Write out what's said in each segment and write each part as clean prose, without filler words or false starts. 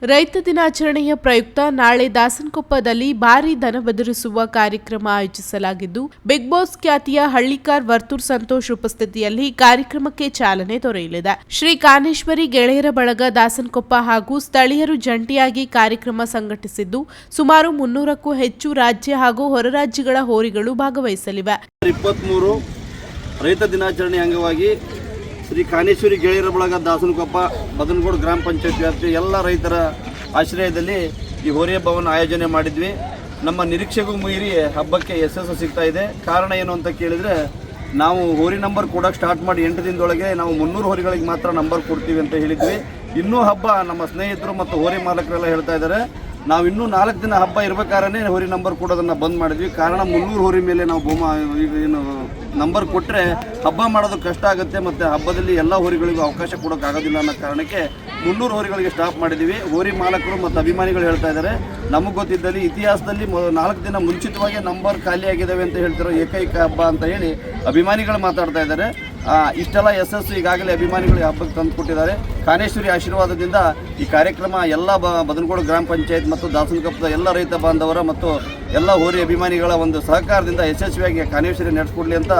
ರೈತ ದಿನಾಚರಣೆಯ ಪ್ರಯುಕ್ತ ನಾಳೆ ದಾಸನಕೊಪ್ಪದಲ್ಲಿ ಭಾರೀ ದನ ಬೆದರಿಸುವ ಕಾರ್ಯಕ್ರಮ ಆಯೋಜಿಸಲಾಗಿದ್ದು ಬಿಗ್ ಬಾಸ್ ಖ್ಯಾತಿಯ ಹಳ್ಳಿಕಾರ್ ವರ್ತೂರ್ ಸಂತೋಷ್ ಉಪಸ್ಥಿತಿಯಲ್ಲಿ ಕಾರ್ಯಕ್ರಮಕ್ಕೆ ಚಾಲನೆ ದೊರೆಯಲಿದೆ. ಶ್ರೀ ಕಾನೇಶ್ವರಿ ಗೆಳೆಯರ ಬಳಗ ದಾಸನಕೊಪ್ಪ ಹಾಗೂ ಸ್ಥಳೀಯರು ಜಂಟಿಯಾಗಿ ಕಾರ್ಯಕ್ರಮ ಸಂಘಟಿಸಿದ್ದು ಸುಮಾರು 300ಕ್ಕೂ ಹೆಚ್ಚು ರಾಜ್ಯ ಹಾಗೂ ಹೊರ ರಾಜ್ಯಗಳ ಹೋರಿಗಳು ಭಾಗವಹಿಸಲಿವೆ. 23 ರೈತ ದಿನಾಚರಣೆ ಅಂಗವಾಗಿ ಶ್ರೀ ಕಾನೇಶ್ವರಿ ಗೆಳೆಯರ ಬಳಗ ದಾಸನಕೊಪ್ಪ ಬದನಗೋಡು ಗ್ರಾಮ ಪಂಚಾಯತ್ ವ್ಯಾಪ್ತಿಯ ಎಲ್ಲ ರೈತರ ಆಶ್ರಯದಲ್ಲಿ ಈ ಹೋರಿ ಹಬ್ಬವನ್ನು ಆಯೋಜನೆ ಮಾಡಿದ್ವಿ. ನಮ್ಮ ನಿರೀಕ್ಷೆಗೂ ಮೀರಿ ಹಬ್ಬಕ್ಕೆ ಯಶಸ್ಸು ಸಿಗ್ತಾ ಇದೆ. ಕಾರಣ ಏನು ಅಂತ ಕೇಳಿದರೆ, ನಾವು ಹೋರಿ ನಂಬರ್ ಕೊಡೋಕ್ಕೆ ಸ್ಟಾರ್ಟ್ ಮಾಡಿ 8 ದಿನದೊಳಗೆ ನಾವು 300 ಹೋರಿಗಳಿಗೆ ಮಾತ್ರ ನಂಬರ್ ಕೊಡ್ತೀವಿ ಅಂತ ಹೇಳಿದ್ವಿ. ಇನ್ನೂ ಹಬ್ಬ ನಮ್ಮ ಸ್ನೇಹಿತರು ಮತ್ತು ಹೋರಿ ಮಾಲಕರೆಲ್ಲ ಹೇಳ್ತಾ ಇದ್ದಾರೆ, ನಾವು ಇನ್ನೂ 4 ದಿನ ಹಬ್ಬ ಇರಬೇಕಾದ್ರೆ ಹೋರಿ ನಂಬರ್ ಕೊಡೋದನ್ನು ಬಂದ್ ಮಾಡಿದ್ವಿ. ಕಾರಣ 300 ಹೋರಿ ಮೇಲೆ ನಾವು ಏನು ನಂಬರ್ ಕೊಟ್ಟರೆ ಹಬ್ಬ ಮಾಡೋದು ಕಷ್ಟ ಆಗುತ್ತೆ ಮತ್ತು ಹಬ್ಬದಲ್ಲಿ ಎಲ್ಲ ಹೋರಿಗಳಿಗೂ ಅವಕಾಶ ಕೊಡೋಕ್ಕಾಗೋದಿಲ್ಲ ಅನ್ನೋ ಕಾರಣಕ್ಕೆ 300 ಹೋರಿಗಳಿಗೆ ಸ್ಟಾಪ್ ಮಾಡಿದ್ದೀವಿ. ಹೋರಿ ಮಾಲಕರು ಮತ್ತು ಅಭಿಮಾನಿಗಳು ಹೇಳ್ತಾ ಇದ್ದಾರೆ, ನಮಗೆ ಗೊತ್ತಿದ್ದಲ್ಲಿ ಇತಿಹಾಸದಲ್ಲಿ 4 ದಿನ ಮುಂಚಿತವಾಗಿ ನಂಬರ್ ಖಾಲಿಯಾಗಿದ್ದಾವೆ ಅಂತ ಹೇಳ್ತಿರೋ ಏಕೈಕ ಹಬ್ಬ ಅಂತ ಹೇಳಿ ಅಭಿಮಾನಿಗಳು ಮಾತಾಡ್ತಾ ಇದ್ದಾರೆ. ಇಷ್ಟೆಲ್ಲ ಯಶಸ್ಸು ಈಗಾಗಲೇ ಅಭಿಮಾನಿಗಳು ಹಬ್ಬಕ್ಕೆ ತಂದು ಕೊಟ್ಟಿದ್ದಾರೆ. ಕಾನೇಶ್ವರಿ ಆಶೀರ್ವಾದದಿಂದ ಈ ಕಾರ್ಯಕ್ರಮ ಎಲ್ಲ ಬದನಗೋಡು ಗ್ರಾಮ ಪಂಚಾಯತ್ ಮತ್ತು ದಾಸನಕೊಪ್ಪದ ಎಲ್ಲ ರೈತ ಬಾಂಧವರ ಮತ್ತು ಎಲ್ಲ ಹೋರಿ ಅಭಿಮಾನಿಗಳ ಒಂದು ಸಹಕಾರದಿಂದ ಯಶಸ್ವಿಯಾಗಿ ಕಾನೇಶ್ವರಿ ನಡೆಸಿಕೊಡ್ಲಿ ಅಂತ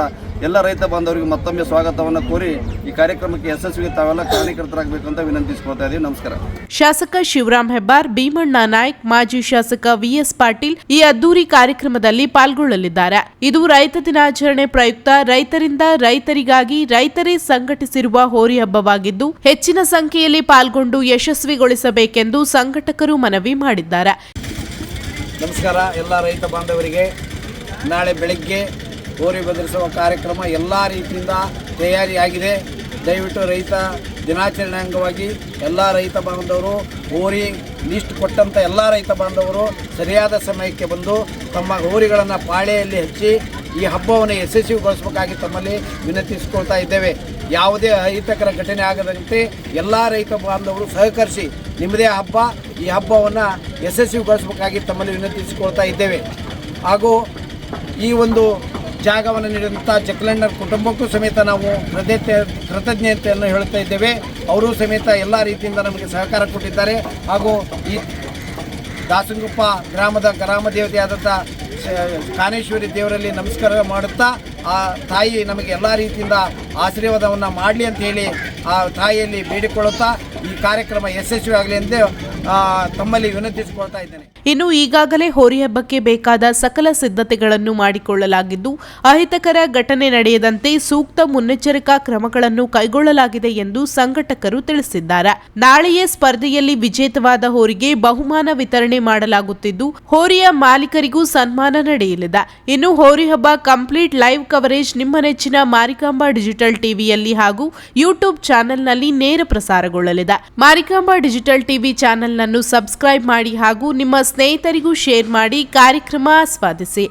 ಎಲ್ಲ ರೈತ ಬಾಂಧವರಿಗೆ ಮತ್ತೊಮ್ಮೆ ಸ್ವಾಗತವನ್ನು ಕೋರಿ ಈ ಕಾರ್ಯಕ್ರಮಕ್ಕೆ ಯಶಸ್ವಿಗೆ ತಾವೆಲ್ಲ ಕಾರಣೀಕರ್ತರಾಗಬೇಕು ಅಂತ ವಿನಂತಿಸಿಕೊಳ್ತಾ ಇದ್ದೀವಿ. ನಮಸ್ಕಾರ. ಶಾಸಕ ಶಿವರಾಮ್ ಹೆಬ್ಬಾರ್, ಭೀಮಣ್ಣ ನಾಯ್ಕ್, ಮಾಜಿ ಶಾಸಕ ವಿಎಸ್ ಪಾಟೀಲ್ ಈ ಅದ್ದೂರಿ ಕಾರ್ಯಕ್ರಮದಲ್ಲಿ ಪಾಲ್ಗೊಳ್ಳಲಿದ್ದಾರೆ. ಇದು ರೈತ ದಿನಾಚರಣೆ ಪ್ರಯುಕ್ತ ರೈತರಿಂದ ರೈತರಿಗಾಗಿ ರೈತರೇ ಸಂಘಟಿಸಿರುವ ಹೋರಿ ಹಬ್ಬವಾಗಿದ್ದು ಹೆಚ್ಚಿನ ಸಂಖ್ಯೆಯಲ್ಲಿ ಪಾಲ್ಗೊಂಡು ಯಶಸ್ವಿಗೊಳಿಸಬೇಕೆಂದು ಸಂಘಟಕರು ಮನವಿ ಮಾಡಿದ್ದಾರೆ. ನಮಸ್ಕಾರ ಎಲ್ಲ ರೈತ ಬಾಂಧವರಿಗೆ. ನಾಳೆ ಬೆಳಗ್ಗೆ ಹೋರಿ ಬೆದರಿಸುವ ಕಾರ್ಯಕ್ರಮ ಎಲ್ಲ ರೀತಿಯಿಂದ ತಯಾರಿಯಾಗಿದೆ. ದಯವಿಟ್ಟು ರೈತ ದಿನಾಚರಣೆ ಅಂಗವಾಗಿ ಎಲ್ಲ ರೈತ ಬಾಂಧವರು, ಹೋರಿ ಲಿಸ್ಟ್ ಕೊಟ್ಟಂಥ ಎಲ್ಲ ರೈತ ಬಾಂಧವರು ಸರಿಯಾದ ಸಮಯಕ್ಕೆ ಬಂದು ತಮ್ಮ ಹೋರಿಗಳನ್ನು ಪಾಳೆಯಲ್ಲಿ ಹಚ್ಚಿ ಈ ಹಬ್ಬವನ್ನು ಯಶಸ್ವಿಗೊಳಿಸಬೇಕಾಗಿ ತಮ್ಮಲ್ಲಿ ವಿನಂತಿಸಿಕೊಳ್ತಾ ಇದ್ದೇವೆ. ಯಾವುದೇ ಅಹಿತಕರ ಘಟನೆ ಆಗದಂತೆ ಎಲ್ಲ ರೈತ ಬಾಂಧವರು ಸಹಕರಿಸಿ ನಿಮ್ಮದೇ ಹಬ್ಬ, ಈ ಹಬ್ಬವನ್ನು ಯಶಸ್ವಿಗೊಳಿಸಬೇಕಾಗಿ ತಮ್ಮಲ್ಲಿ ವಿನಂತಿಸಿಕೊಳ್ತಾ ಇದ್ದೇವೆ. ಹಾಗೂ ಈ ಒಂದು ಜಾಗವನ್ನು ನೀಡಿದಂಥ ಜಕ್ಲಂಡರ್ ಕುಟುಂಬಕ್ಕೂ ಸಮೇತ ನಾವು ಕೃತಜ್ಞತೆಯನ್ನು ಹೇಳುತ್ತಾ ಇದ್ದೇವೆ. ಅವರು ಸಮೇತ ಎಲ್ಲ ರೀತಿಯಿಂದ ನಮಗೆ ಸಹಕಾರ ಕೊಟ್ಟಿದ್ದಾರೆ. ಹಾಗೂ ಈ ದಾಸನಕೊಪ್ಪ ಗ್ರಾಮದ ಗ್ರಾಮ ದೇವತೆಯಾದಂಥ ಕಾನೇಶ್ವರಿ ದೇವರಲ್ಲಿ ನಮಸ್ಕಾರ ಮಾಡುತ್ತಾ ಆ ತಾಯಿ ನಮಗೆ ಎಲ್ಲ ರೀತಿಯಿಂದ ಆಶೀರ್ವಾದವನ್ನು ಮಾಡಲಿ ಅಂತ ಹೇಳಿ ಆ ತಾಯಿಯಲ್ಲಿ ಬೇಡಿಕೊಳ್ಳುತ್ತಾ ಈ ಕಾರ್ಯಕ್ರಮ ಯಶಸ್ವಿಯಾಗಲಿ ಎಂದು ತಮ್ಮಲ್ಲಿ ವಿನಂತಿಸಿಕೊಳ್ತಾ ಇದ್ದೇನೆ. ಇನ್ನು ಈಗಾಗಲೇ ಹೋರಿ ಹಬ್ಬಕ್ಕೆ ಬೇಕಾದ ಸಕಲ ಸಿದ್ಧತೆಗಳನ್ನು ಮಾಡಿಕೊಳ್ಳಲಾಗಿದ್ದು ಅಹಿತಕರ ಘಟನೆ ನಡೆಯದಂತೆ ಸೂಕ್ತ ಮುನ್ನೆಚ್ಚರಿಕಾ ಕ್ರಮಗಳನ್ನು ಕೈಗೊಳ್ಳಲಾಗಿದೆ ಎಂದು ಸಂಘಟಕರು ತಿಳಿಸಿದ್ದಾರೆ. ನಾಳೆಯೇ ಸ್ಪರ್ಧೆಯಲ್ಲಿ ವಿಜೇತವಾದ ಹೋರಿಗೆ ಬಹುಮಾನ ವಿತರಣೆ ಮಾಡಲಾಗುತ್ತಿದ್ದು ಹೋರಿಯ ಮಾಲೀಕರಿಗೂ ಸನ್ಮಾನ ನಡೆಯಲಿದೆ. ಇನ್ನು ಹೋರಿ ಹಬ್ಬ ಕಂಪ್ಲೀಟ್ ಲೈವ್ ಕವರೇಜ್ ನಿಮ್ಮ ನೆಚ್ಚಿನ ಮಾರಿಕಾಂಬಾ ಡಿಜಿಟಲ್ ಟಿವಿಯಲ್ಲಿ ಹಾಗೂ ಯೂಟ್ಯೂಬ್ ಚಾನೆಲ್ನಲ್ಲಿ ನೇರ ಪ್ರಸಾರಗೊಳ್ಳಲಿದೆ. ಮಾರಿಕಾಂಬಾ ಡಿಜಿಟಲ್ ಟಿವಿ ಚಾನೆಲ್ ಅನ್ನು ಸಬ್ಸ್ಕ್ರೈಬ್ ಮಾಡಿ ಹಾಗೂ ನಿಮ್ಮ ಸ್ನೇಹಿತರಿಗೂ ಶೇರ್ ಮಾಡಿ ಕಾರ್ಯಕ್ರಮ ಆಸ್ವಾದಿಸಿ.